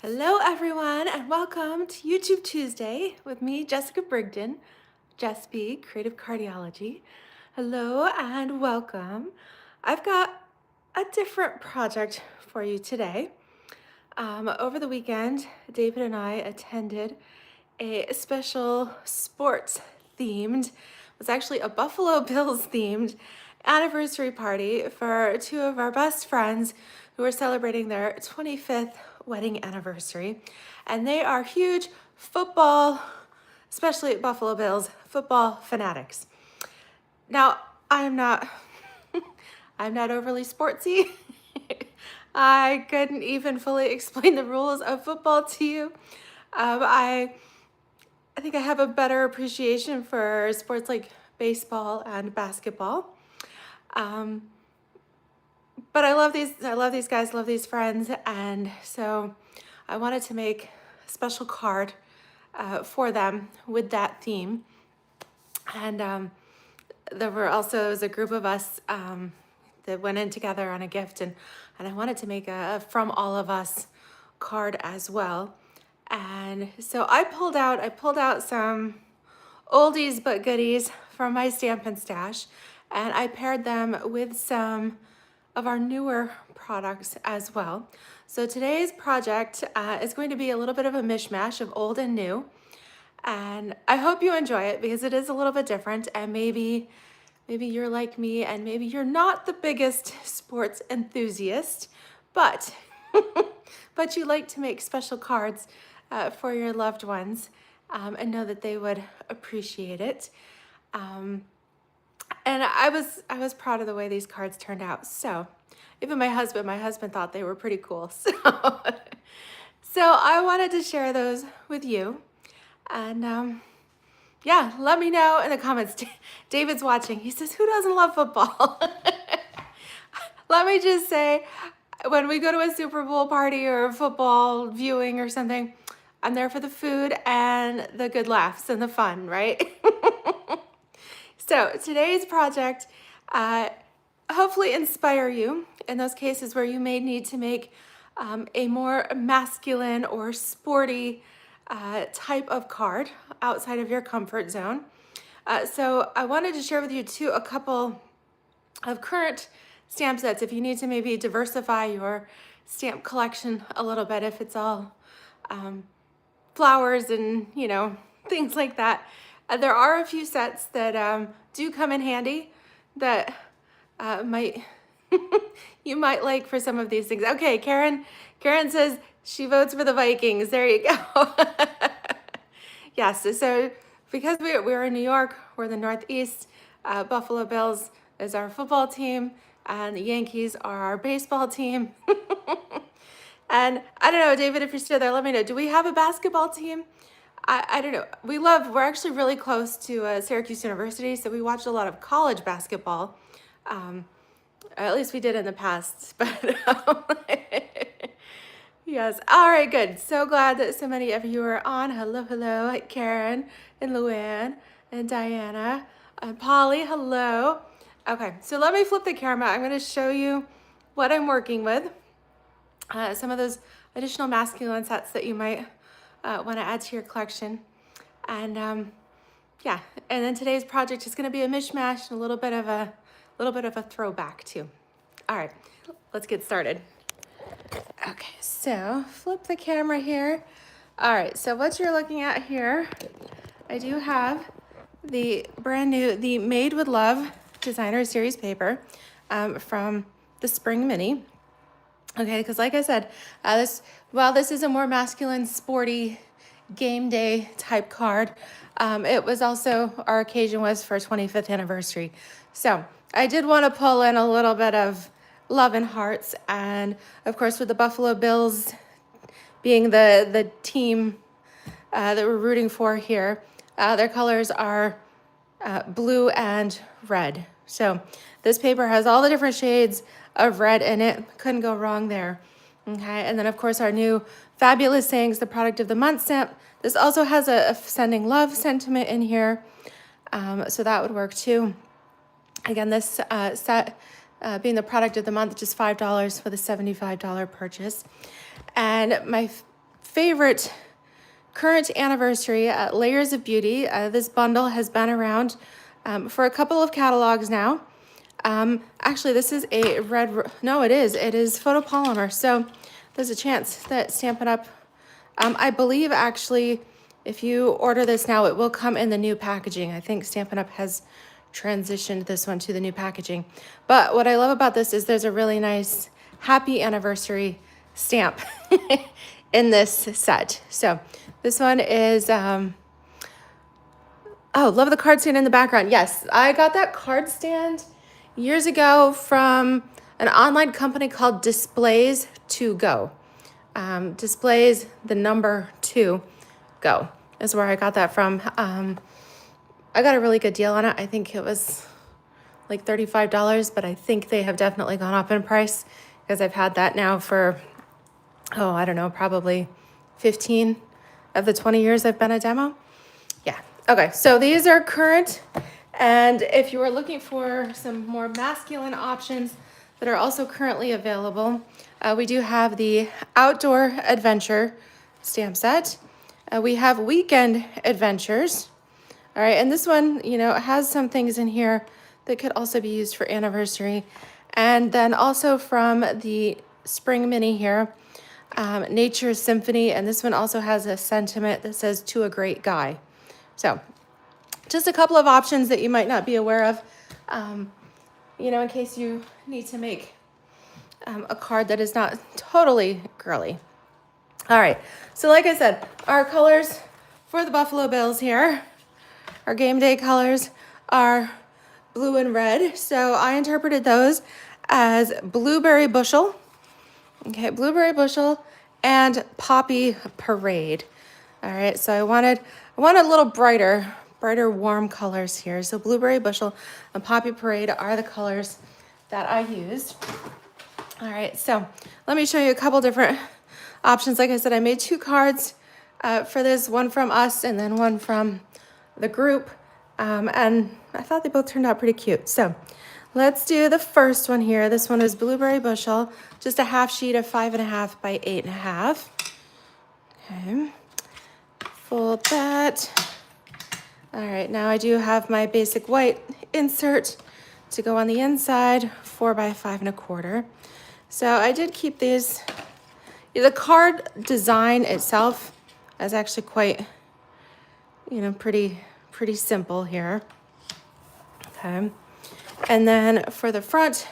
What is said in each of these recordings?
Hello everyone and welcome to YouTube Tuesday with me, Jessica Brigden, JessBCreativeCardiology. Hello and welcome. I've got a different project for you today. Over the weekend, David and I attended a special sports themed, it was actually a Buffalo Bills themed anniversary party for two of our best friends who are celebrating their 25th wedding anniversary. And they are huge football, especially Buffalo Bills, football fanatics. Now, I'm not overly sportsy. I couldn't even fully explain the rules of football to you. I think I have a better appreciation for sports like baseball and basketball. But I love these guys, love these friends, and so I wanted to make a special card for them with that theme. And there was a group of us that went in together on a gift, and I wanted to make a from all of us card as well. And so I pulled out some oldies but goodies from my Stampin' stash, and I paired them with some of our newer products as well. So today's project is going to be a little bit of a mishmash of old and new, and I hope you enjoy it because it is a little bit different, and maybe you're like me and maybe you're not the biggest sports enthusiast, but but you like to make special cards for your loved ones and know that they would appreciate it. And I was proud of the way these cards turned out. So even my husband thought they were pretty cool. So I wanted to share those with you. And yeah, let me know in the comments. David's watching. He says, who doesn't love football? Let me just say, when we go to a Super Bowl party or a football viewing or something, I'm there for the food and the good laughs and the fun, right? So today's project hopefully inspire you in those cases where you may need to make a more masculine or sporty type of card outside of your comfort zone. So I wanted to share with you a couple of current stamp sets if you need to maybe diversify your stamp collection a little bit, if it's all flowers and things like that. There are a few sets that do come in handy that you might like for some of these things. Okay, Karen says she votes for the Vikings. There you go. Yes, so because we're in New York, we're the Northeast, Buffalo Bills is our football team, and the Yankees are our baseball team. And I don't know, David, if you're still there, let me know. Do we have a basketball team? I don't know. We're actually really close to Syracuse University, so we watched a lot of college basketball. At least we did in the past, but yes. All right, good. So glad that so many of you are on. Hello, Karen and Luann and Diana and Polly. Hello. Okay, so let me flip the camera. I'm going to show you what I'm working with. Some of those additional masculine sets that you might want to add to your collection. And yeah, and then today's project is going to be a mishmash and a little bit of a throwback too. All right, let's get started. Okay, so flip the camera here. All right, so what you're looking at here, I do have the brand new, the Made with Love Designer Series paper from the Spring Mini. Okay, because like I said, this is a more masculine, sporty, game day type card. It was also, our occasion was for 25th anniversary. So I did want to pull in a little bit of love and hearts. And of course, with the Buffalo Bills being the team that we're rooting for here, their colors are blue and red. So this paper has all the different shades of red in it. Couldn't go wrong there. Okay, and then of course our new Fabulous Sayings, the product of the month stamp. This also has a sending love sentiment in here, so that would work too. Again, this set being the product of the month, just $5 for the $75 purchase. And my favorite current anniversary Layers of Beauty. This bundle has been around for a couple of catalogs now. Actually, this is a it is photopolymer. So there's a chance that Stampin' Up, I believe actually, if you order this now, it will come in the new packaging. I think Stampin' Up has transitioned this one to the new packaging. But what I love about this is there's a really nice happy anniversary stamp in this set. So this one is, oh, love the card stand in the background. Yes, I got that card stand years ago from an online company called Displays to Go. Displays, the number 2, Go is where I got that from. I got a really good deal on it. I think it was like $35, but I think they have definitely gone up in price because I've had that now for, oh, I don't know, probably 15 of the 20 years I've been a demo. Yeah. Okay. So these are current. And if you are looking for some more masculine options that are also currently available, we do have the Outdoor Adventure stamp set. We have Weekend Adventures. All right, and this one, you know, has some things in here that could also be used for anniversary. And then also from the Spring Mini here, Nature Symphony, and this one also has a sentiment that says, "To a Great Guy." So just a couple of options that you might not be aware of, you know, in case you need to make a card that is not totally girly. All right, so like I said, our colors for the Buffalo Bills here, our game day colors are blue and red. So I interpreted those as Blueberry Bushel, okay, Blueberry Bushel and Poppy Parade. All right, so I wanted a little brighter warm colors here. So Blueberry Bushel and Poppy Parade are the colors that I used. All right, so let me show you a couple different options. Like I said, I made 2 cards for this, one from us and then one from the group. And I thought they both turned out pretty cute. So let's do the first one here. This one is Blueberry Bushel, just a half sheet of 5.5 by 8.5. Okay, fold that. All right, now I do have my basic white insert to go on the inside, 4 by 5.25. So I did keep these. The card design itself is actually quite, you know, pretty simple here. Okay, and then for the front,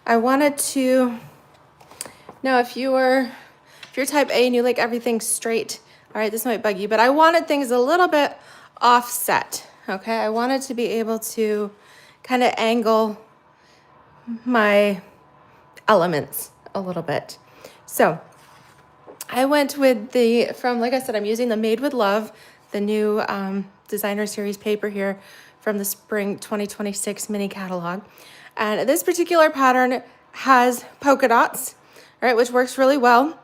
I wanted to know if you're type A and you like everything straight. All right, this might bug you, but I wanted things a little bit offset. Okay, I wanted to be able to kind of angle my elements a little bit. So I went with like I said, I'm using the Made with Love, the new designer series paper here from the Spring 2026 mini catalog. And this particular pattern has polka dots, right, which works really well.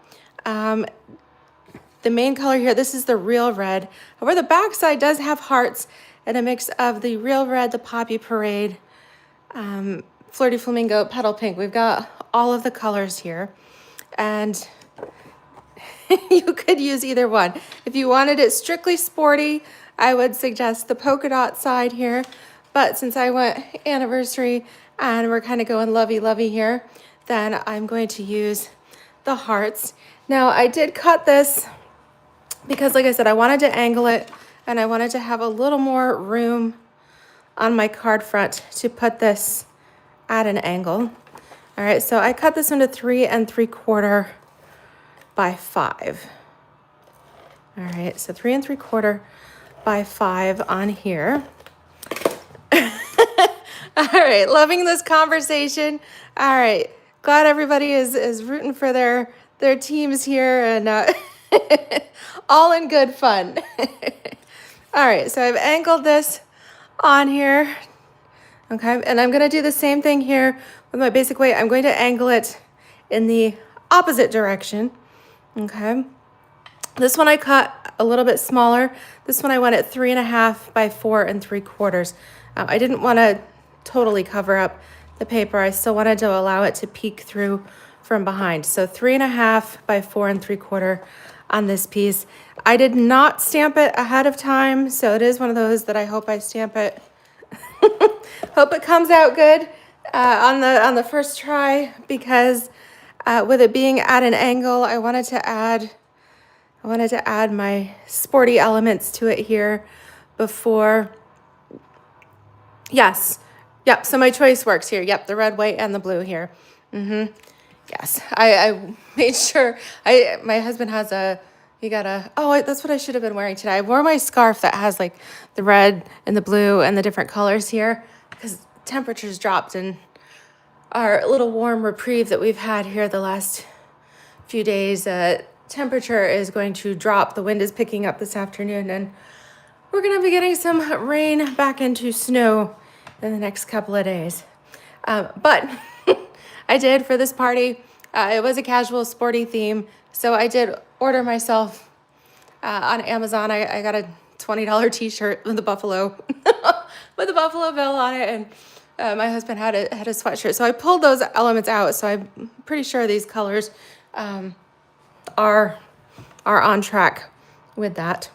The main color here, this is the Real Red. However, the back side does have hearts and a mix of the Real Red, the Poppy Parade, Flirty Flamingo, Petal Pink. We've got all of the colors here. And you could use either one. If you wanted it strictly sporty, I would suggest the polka dot side here. But since I went anniversary and we're kind of going lovey-lovey here, then I'm going to use the hearts. Now, I did cut this because, like I said, I wanted to angle it and I wanted to have a little more room on my card front to put this at an angle. All right, so I cut this into 3 3/4 by 5. All right, so 3 3/4 by 5 on here. All right, loving this conversation. All right, glad everybody is rooting for their teams here and all in good fun. All right, so I've angled this on here. Okay, and I'm gonna do the same thing here with my basic weight. I'm going to angle it in the opposite direction. Okay, this one I cut a little bit smaller. This one I went at 3.5 by 4 3/4. I didn't want to totally cover up the paper. I still wanted to allow it to peek through from behind. So 3.5 by 4 3/4 on this piece. I did not stamp it ahead of time, so it is one of those that I hope I stamp it. Hope it comes out good on the first try, because with it being at an angle, I wanted to add my sporty elements to it here before. Yes. Yep. So my choice works here. Yep. The red, white, and the blue here. Yes. I made sure. My husband has that's what I should have been wearing today. I wore my scarf that has like the red and the blue and the different colors here, because temperatures dropped, and our little warm reprieve that we've had here the last few days, temperature is going to drop. The wind is picking up this afternoon, and we're going to be getting some rain back into snow in the next couple of days. But I did, for this party, it was a casual sporty theme, so I did order myself on Amazon. I got a $20 t-shirt with the buffalo with the buffalo bill on it, and my husband had a sweatshirt. So I pulled those elements out, so I'm pretty sure these colors are on track with that.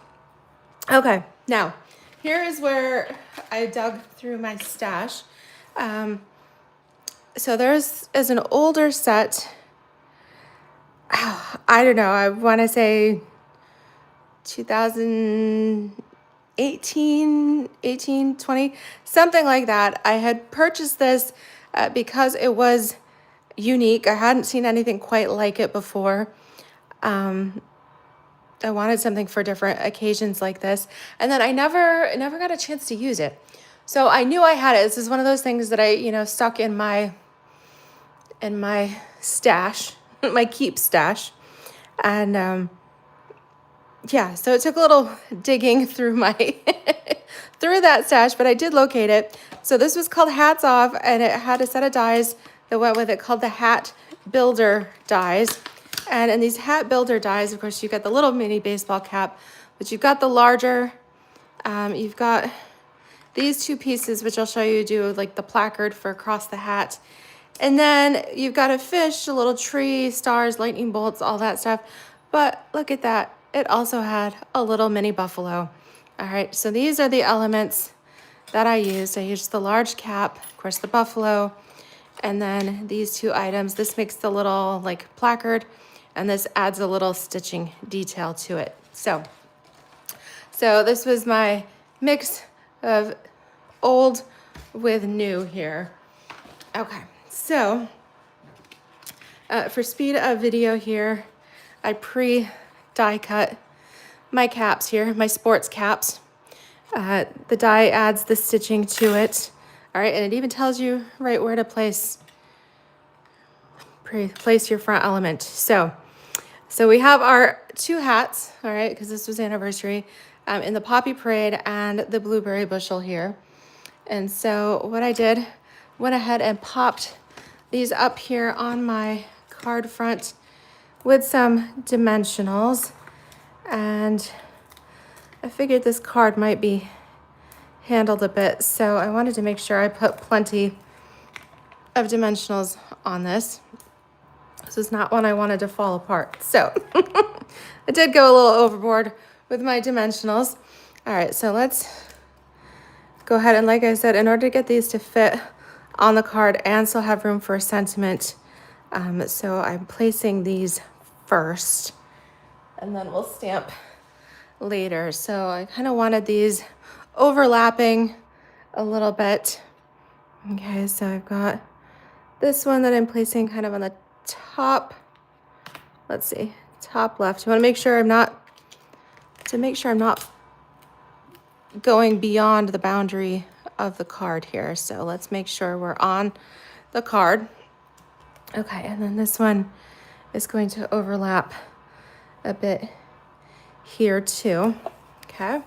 Okay, now here is where I dug through my stash. So there's an older set. I don't know, I want to say 2018, 20, something like that. I had purchased this because it was unique. I hadn't seen anything quite like it before. I wanted something for different occasions like this. And then I never got a chance to use it. So I knew I had it. This is one of those things that I, stuck in my stash, my keep stash. And yeah, so it took a little digging through my through that stash, but I did locate it. So this was called Hats Off, and it had a set of dies that went with it called the Hat Builder dies. And in these hat builder dies, of course, you've got the little mini baseball cap, but you've got the larger, you've got these two pieces, which I'll show you, do like the placard for across the hat. And then you've got a fish, a little tree, stars, lightning bolts, all that stuff. But look at that. It also had a little mini buffalo. All right, so these are the elements that I used. I used the large cap, of course, the buffalo, and then these two items. This makes the little like placard, and this adds a little stitching detail to it. So this was my mix of old with new here. Okay, so for speed of video here, I die cut my caps here, my sports caps. The die adds the stitching to it. All right, and it even tells you right where to place your front element. So we have our two hats, all right, because this was anniversary, in the Poppy Parade and the Blueberry Bushel here. And so what I did, went ahead and popped these up here on my card front with some dimensionals. And I figured this card might be handled a bit, so I wanted to make sure I put plenty of dimensionals on this. This is not one I wanted to fall apart. So I did go a little overboard with my dimensionals. All right, so let's go ahead, and like I said, in order to get these to fit on the card and still have room for a sentiment, so I'm placing these first, and then we'll stamp later. So I kind of wanted these overlapping a little bit. Okay, so I've got this one that I'm placing kind of on the top, let's see, top left. You want to make sure I'm not going beyond the boundary of the card here. So let's make sure we're on the card. Okay, and then this one is going to overlap a bit here too. Okay.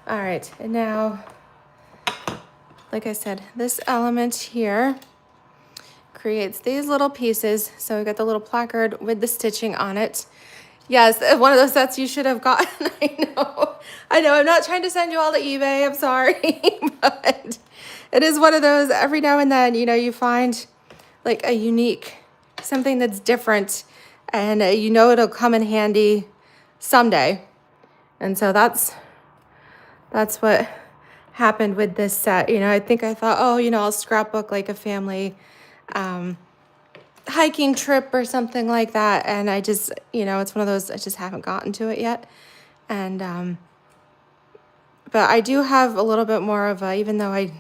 All right, and now, like I said, this element here creates these little pieces. So we got the little placard with the stitching on it. Yes, one of those sets you should have gotten. I know, I'm not trying to send you all to eBay, I'm sorry, but it is one of those, every now and then, you find like a unique something that's different, and you know it'll come in handy someday. And so that's what happened with this set. You know, I think I thought, oh, you know, I'll scrapbook like a family hiking trip or something like that. And I just, you know, it's one of those, I just haven't gotten to it yet. And, but I do have a little bit more of a, even though I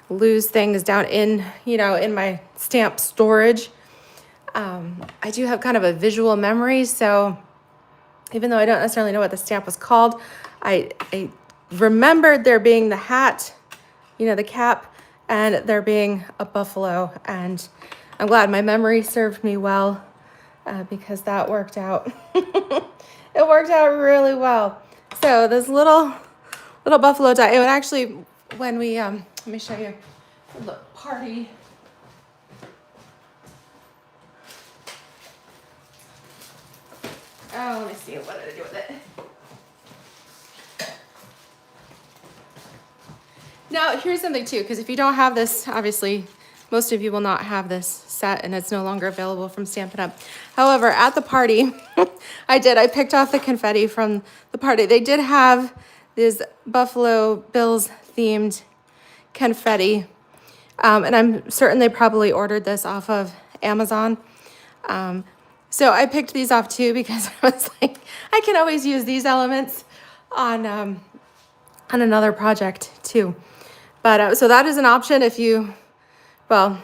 lose things down in, you know, in my stamp storage, I do have kind of a visual memory. So even though I don't necessarily know what the stamp was called, I remembered there being the hat, you know, the cap, and there being a buffalo. And I'm glad my memory served me well, because that worked out. It worked out really well. So this little buffalo die, it would actually, when we, let me show you the party. Oh, let me see, what did I do with it? Now, here's something too, because if you don't have this, obviously, most of you will not have this set, and it's no longer available from Stampin' Up. However, at the party, I picked off the confetti from the party. They did have this Buffalo Bills themed confetti, and I'm certain they probably ordered this off of Amazon. So I picked these off too, because I was like, I can always use these elements on another project too. But so that is an option if you, well,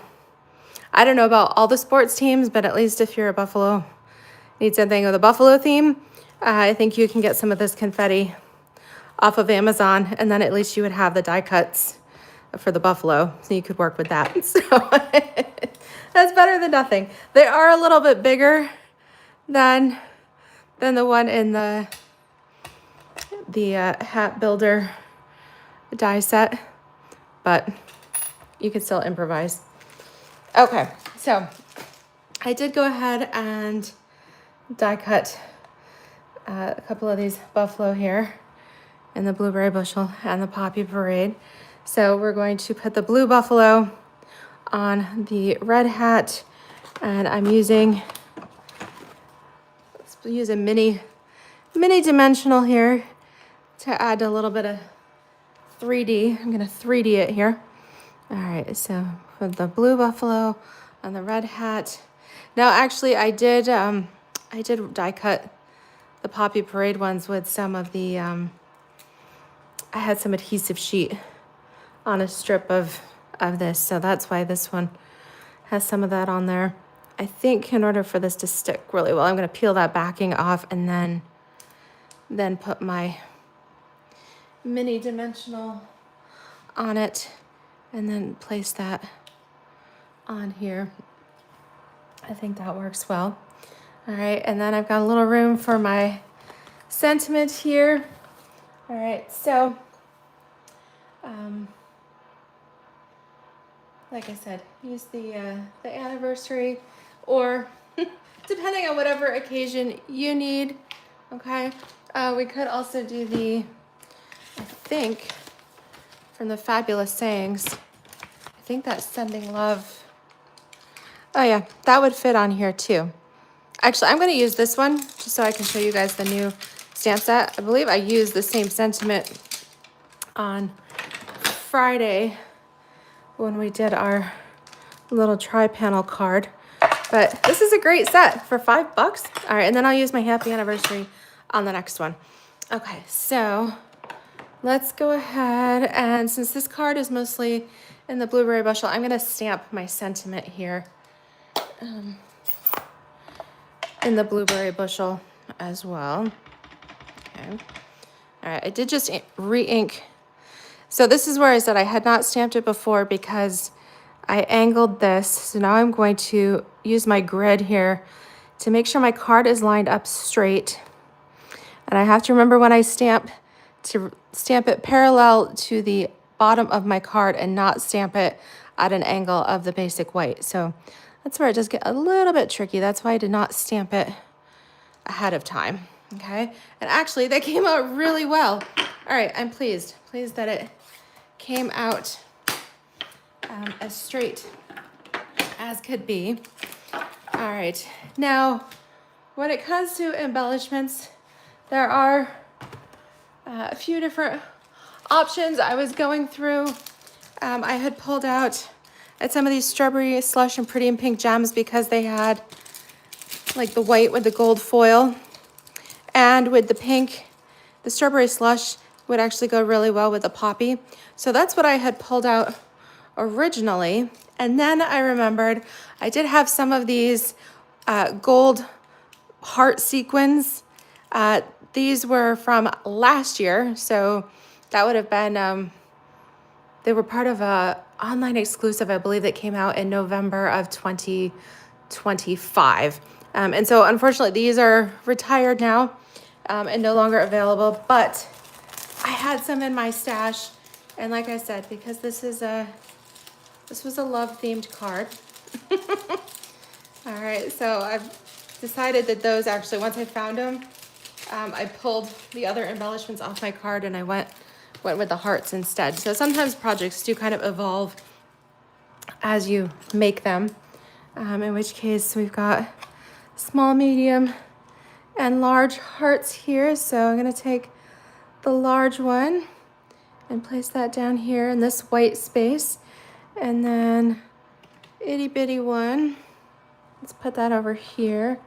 I don't know about all the sports teams, but at least if you're a Buffalo, need something with a Buffalo theme, I think you can get some of this confetti off of Amazon, and then at least you would have the die cuts for the Buffalo, so you could work with that. So that's better than nothing. They are a little bit bigger than the one in the hat builder die set, but you can still improvise. Okay, so I did go ahead and die cut a couple of these buffalo here in the blueberry bushel and the poppy parade. So we're going to put the blue buffalo on the red hat, and I'm using, let's use a mini dimensional here to add a little bit of 3D. I'm gonna 3D it here. All right, so for the blue buffalo on the red hat. Now, actually, I did die cut the poppy parade ones with some of the, I had some adhesive sheet on a strip of this, so that's why this one has some of that on there. I think in order for this to stick really well, I'm gonna peel that backing off and then put my mini dimensional on it, and then place that on here. I think that works well. All right, and then I've got a little room for my sentiment here. All right, so like I said, use the anniversary, or depending on whatever occasion you need. Okay, we could also do the, I think, from the Fabulous Sayings, I think that's Sending Love. Oh yeah, that would fit on here too. Actually, I'm going to use this one just so I can show you guys the new stamp set. I believe I used the same sentiment on Friday when we did our little tri-panel card. But this is a great set for $5. All right, and then I'll use my happy anniversary on the next one. Okay, so let's go ahead, and since this card is mostly in the blueberry bushel, I'm gonna stamp my sentiment here in the blueberry bushel as well. Okay. All right, I did just re-ink. So this is where I said I had not stamped it before because I angled this. So now I'm going to use my grid here to make sure my card is lined up straight. And I have to remember when I stamp to stamp it parallel to the bottom of my card and not stamp it at an angle of the basic white. So that's where it does get a little bit tricky. That's why I did not stamp it ahead of time. Okay, and actually that came out really well. All right, I'm pleased that it came out as straight as could be. All right, now when it comes to embellishments, there are a few different options. I was going through, I had pulled out at some of these strawberry slush and pretty and pink gems because they had like the white with the gold foil, and with the pink, the strawberry slush would actually go really well with the poppy. So that's what I had pulled out originally. And then I remembered I did have some of these gold heart sequins. These were from last year, so that would have been, they were part of a online exclusive, I believe, that came out in November of 2025. And so unfortunately, these are retired now and no longer available, but I had some in my stash. And like I said, because this was a love themed card. All right, so I've decided that those actually, once I found them, I pulled the other embellishments off my card and I went with the hearts instead. So sometimes projects do kind of evolve as you make them, in which case we've got small, medium, and large hearts here. So I'm gonna take the large one and place that down here in this white space. And then itty bitty one, let's put that over here.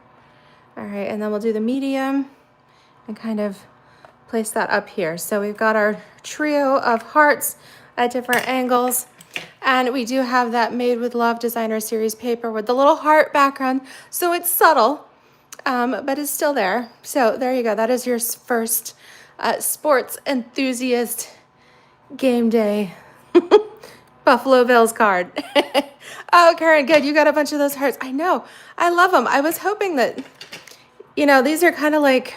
All right, and then we'll do the medium and kind of place that up here. So we've got our trio of hearts at different angles. And we do have that Made with Love Designer Series paper with the little heart background. So it's subtle, but it's still there. So there you go. That is your first sports enthusiast game day Buffalo Bills card. Oh, Karen, good. You got a bunch of those hearts. I know. I love them. I was hoping that, you know, these are kind of like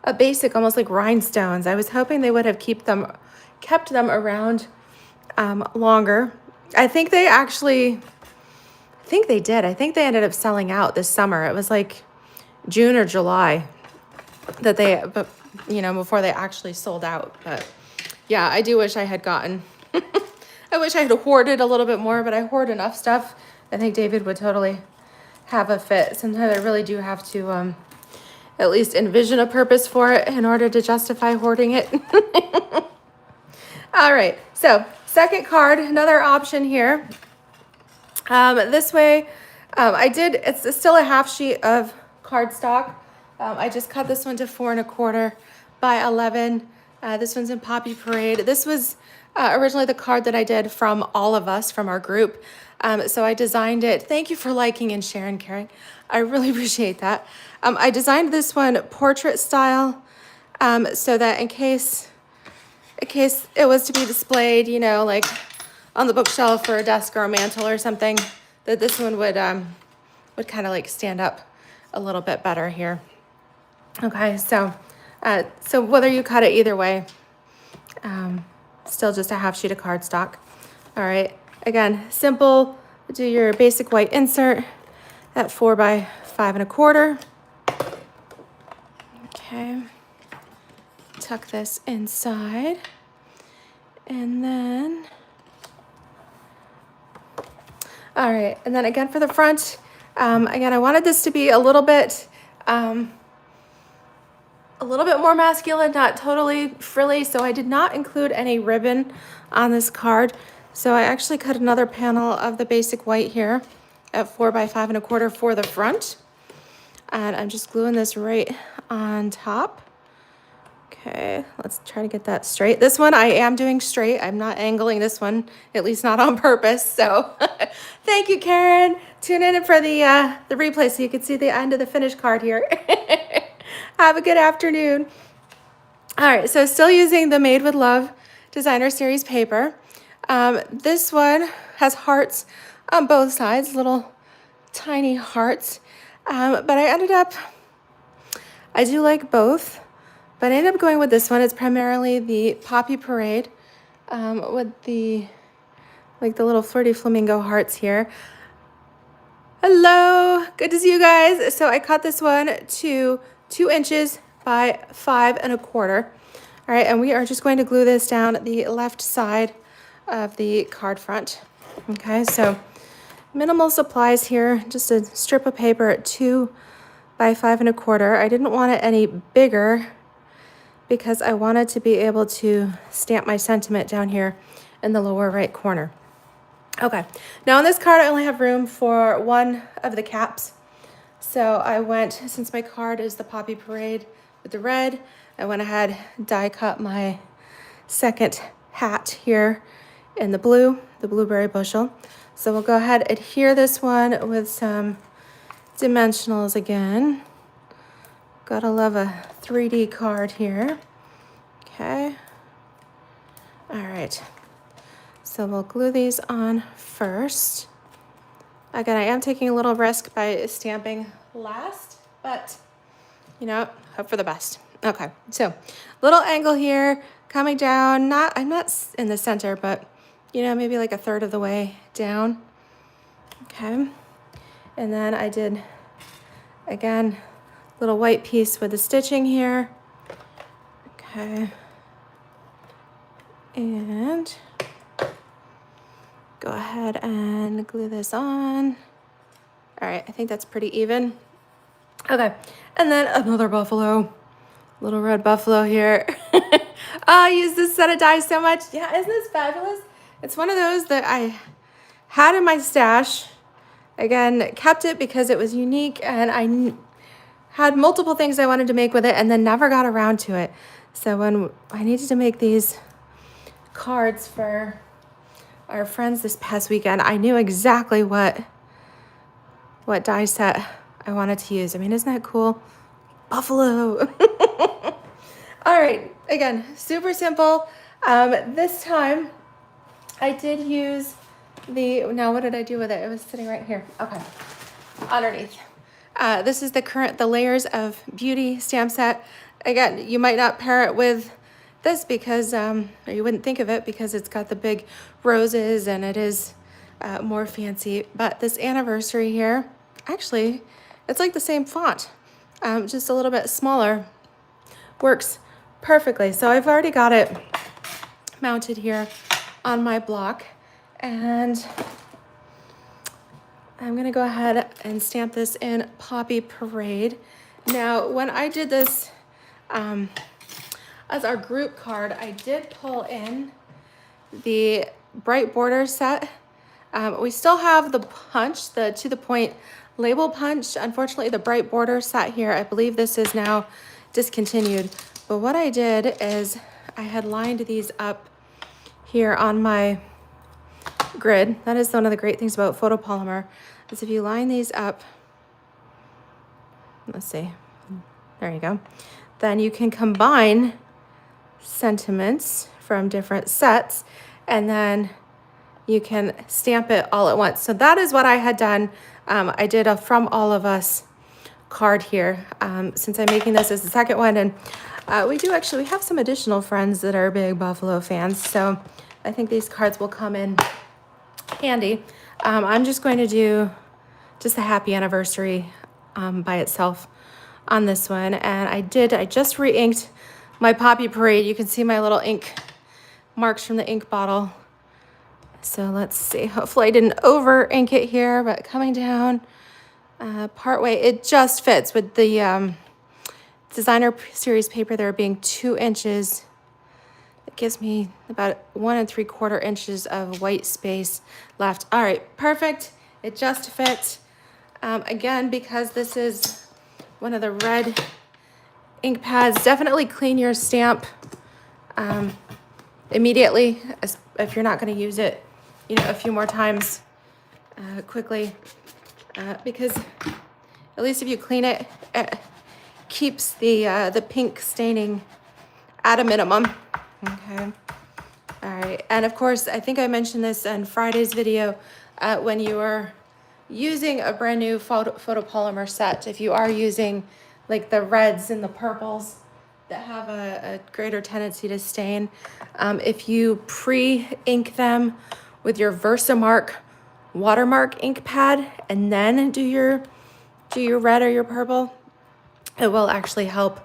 a basic, almost like rhinestones. I was hoping they would have kept them around longer. I think they did. I think they ended up selling out this summer. It was like June or July that before they actually sold out. But yeah, I do wish I had gotten, I wish I had hoarded a little bit more, but I hoard enough stuff. I think David would totally have a fit. Sometimes I really do have to at least envision a purpose for it in order to justify hoarding it. All right, so second card, another option here. This way, it's still a half sheet of cardstock. I just cut this one to 4 1/4 by 11. This one's in Poppy Parade. This was originally the card that I did from all of us, from our group. So I designed it. Thank you for liking and sharing, Karen. I really appreciate that. I designed this one portrait style, so that in case it was to be displayed, you know, like on the bookshelf or a desk or a mantle or something, that this one would kind of like stand up a little bit better here. Okay, so whether you cut it either way, still just a half sheet of cardstock. All right, again, simple. Do your basic white insert at 4 by 5 1/4. Okay, tuck this inside, and then, all right, and then again for the front, again, I wanted this to be a little bit more masculine, not totally frilly, so I did not include any ribbon on this card. So I actually cut another panel of the basic white here at 4 by 5 1/4 for the front. And I'm just gluing this right on top. Okay, let's try to get that straight. This one I am doing straight. I'm not angling this one, at least not on purpose. So thank you, Karen. Tune in for the replay so you can see the end of the finished card here. Have a good afternoon. All right, so still using the Made with Love Designer Series paper. This one has hearts on both sides, little tiny hearts. But I do like both, but I ended up going with this one. It's primarily the Poppy Parade with the little flirty flamingo hearts here. Hello, good to see you guys. So I cut this one to 2 inches by 5 1/4. All right, and we are just going to glue this down the left side of the card front. Okay, so minimal supplies here, just a strip of paper at 2 by 5 1/4. I didn't want it any bigger because I wanted to be able to stamp my sentiment down here in the lower right corner. Okay, now on this card I only have room for one of the caps. So I went, since my card is the Poppy Parade with the red, I went ahead, die cut my second hat here in the blue, the blueberry bushel. So we'll go ahead, adhere this one with some dimensionals again. Gotta love a 3D card here. Okay. All right. So we'll glue these on first. Again, I am taking a little risk by stamping last, but you know, hope for the best. Okay, so little angle here, coming down, I'm not in the center, but you know, maybe like a third of the way down. Okay, and then I did, again, little white piece with the stitching here. Okay, and go ahead and glue this on. All right, I think that's pretty even. Okay, and then another buffalo, little red buffalo here. Oh, I use this set of dies so much. Yeah, isn't this fabulous? It's one of those that I had in my stash. Again, kept it because it was unique and I had multiple things I wanted to make with it and then never got around to it. So when I needed to make these cards for our friends this past weekend, I knew exactly what die set I wanted to use. I mean, isn't that cool? Buffalo. All right, again, super simple. This time I did use now what did I do with it? It was sitting right here. Okay, underneath. This is the Layers of Beauty stamp set. Again, you might not pair it with this because, or you wouldn't think of it because it's got the big roses and it is more fancy. But this anniversary here, actually, it's like the same font, just a little bit smaller. Works perfectly. So I've already got it mounted here on my block. And I'm gonna go ahead and stamp this in Poppy Parade. Now, when I did this as our group card, I did pull in the bright border set. We still have the punch, the to the point label punch. Unfortunately, the bright border set here, I believe this is now discontinued. But what I did is I had lined these up here on my grid. That is one of the great things about photopolymer, is if you line these up, let's see, there you go, then you can combine sentiments from different sets and then you can stamp it all at once. So that is what I had done. I did a From All of Us card here, since I'm making this as the second one. And we have some additional friends that are big Buffalo fans. So I think these cards will come in handy. I'm just going to do just a happy anniversary by itself on this one. And I just re-inked my Poppy Parade. You can see my little ink marks from the ink bottle. So let's see, hopefully I didn't over ink it here, but coming down part way, it just fits with the designer series paper there being 2 inches. It gives me about 1 3/4 inches of white space left. All right, perfect. It just fit. Again, because this is one of the red ink pads, definitely clean your stamp immediately if you're not going to use it, you know, a few more times quickly, because at least if you clean it, it keeps the pink staining at a minimum. Okay. All right. And of course, I think I mentioned this in Friday's video, when you are using a brand new photopolymer set, if you are using like the reds and the purples that have a greater tendency to stain, if you pre-ink them with your Versamark watermark ink pad and then do your red or your purple, it will actually help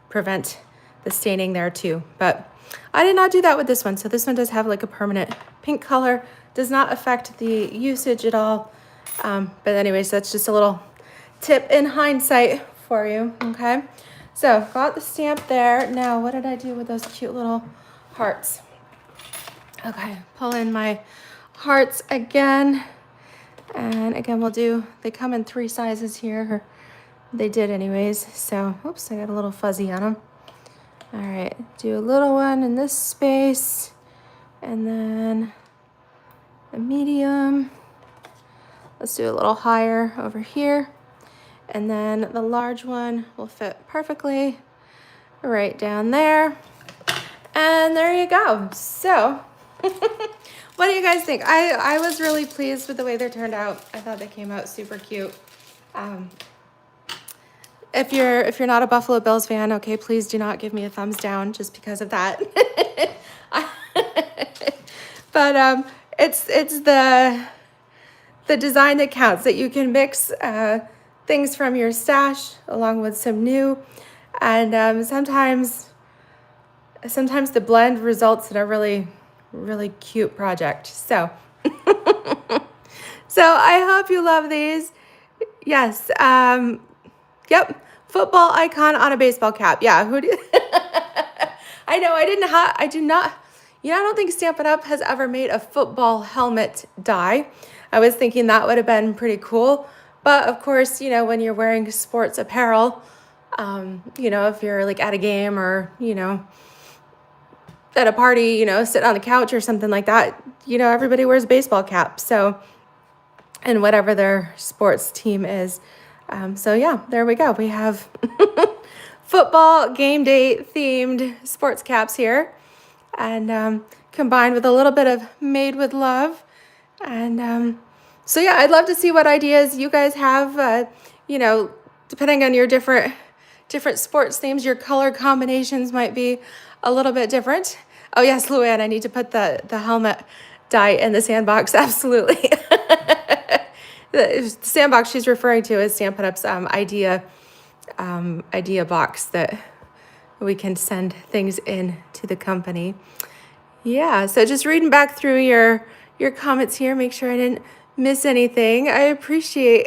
prevent the staining there too. But I did not do that with this one. So this one does have like a permanent pink color, does not affect the usage at all. But anyways, that's just a little tip in hindsight for you, okay? So got the stamp there. Now, what did I do with those cute little hearts? Okay, pull in my hearts again. And again, they come in 3 sizes here, or they did anyways. So, oops, I got a little fuzzy on them. All right, do a little one in this space, and then a medium. Let's do a little higher over here. And then the large one will fit perfectly right down there. And there you go. So, what do you guys think? I was really pleased with the way they turned out. I thought they came out super cute. If you're not a Buffalo Bills fan, okay, please do not give me a thumbs down just because of that. But it's the design that counts, that you can mix things from your stash along with some new, and sometimes the blend results in a really, really cute project. So, so I hope you love these. Yes. Yep. Football icon on a baseball cap. Yeah. Who do? I know. I do not. Yeah, I don't think Stampin' Up! Has ever made a football helmet die. I was thinking that would have been pretty cool. But of course, when you're wearing sports apparel, if you're like at a game or, at a party, sitting on the couch or something like that, everybody wears a baseball cap. So, and whatever their sports team is. So yeah, there we go. We have football game day themed sports caps here, and combined with a little bit of made with love. And so yeah, I'd love to see what ideas you guys have, depending on your different sports themes, your color combinations might be a little bit different. Oh yes, Luann, I need to put the helmet die in the sandbox. Absolutely. The sandbox she's referring to is Stampin' Up's idea box that we can send things in to the company. Yeah, so just reading back through your comments here, make sure I didn't miss anything. I appreciate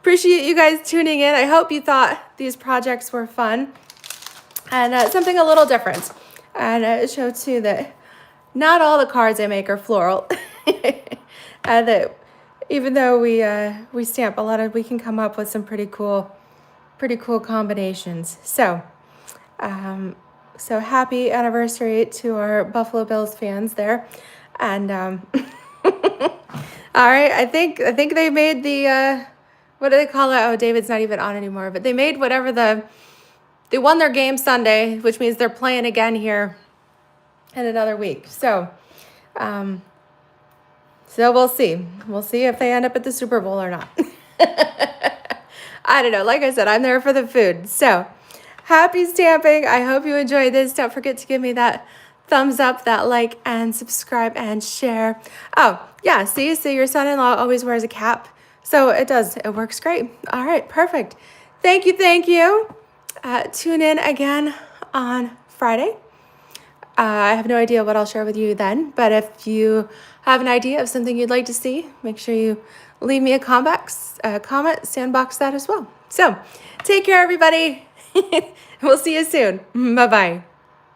you guys tuning in. I hope you thought these projects were fun and something a little different. And it showed too that not all the cards I make are floral. That even though we stamp a lot we can come up with some pretty cool combinations. So, so happy anniversary to our Buffalo Bills fans there. And all right, I think they made the what do they call it? Oh, David's not even on anymore, but they made whatever they won their game Sunday, which means they're playing again here in another week. So, so we'll see. We'll see if they end up at the Super Bowl or not. I don't know. Like I said, I'm there for the food. So happy stamping. I hope you enjoyed this. Don't forget to give me that thumbs up, that like, and subscribe and share. Oh, yeah. See, your son-in-law always wears a cap. So it works great. All right, perfect. Thank you. Tune in again on Friday. I have no idea what I'll share with you then, but if you have an idea of something you'd like to see, make sure you leave me a comment, sandbox that as well. So take care, everybody. We'll see you soon. Bye-bye.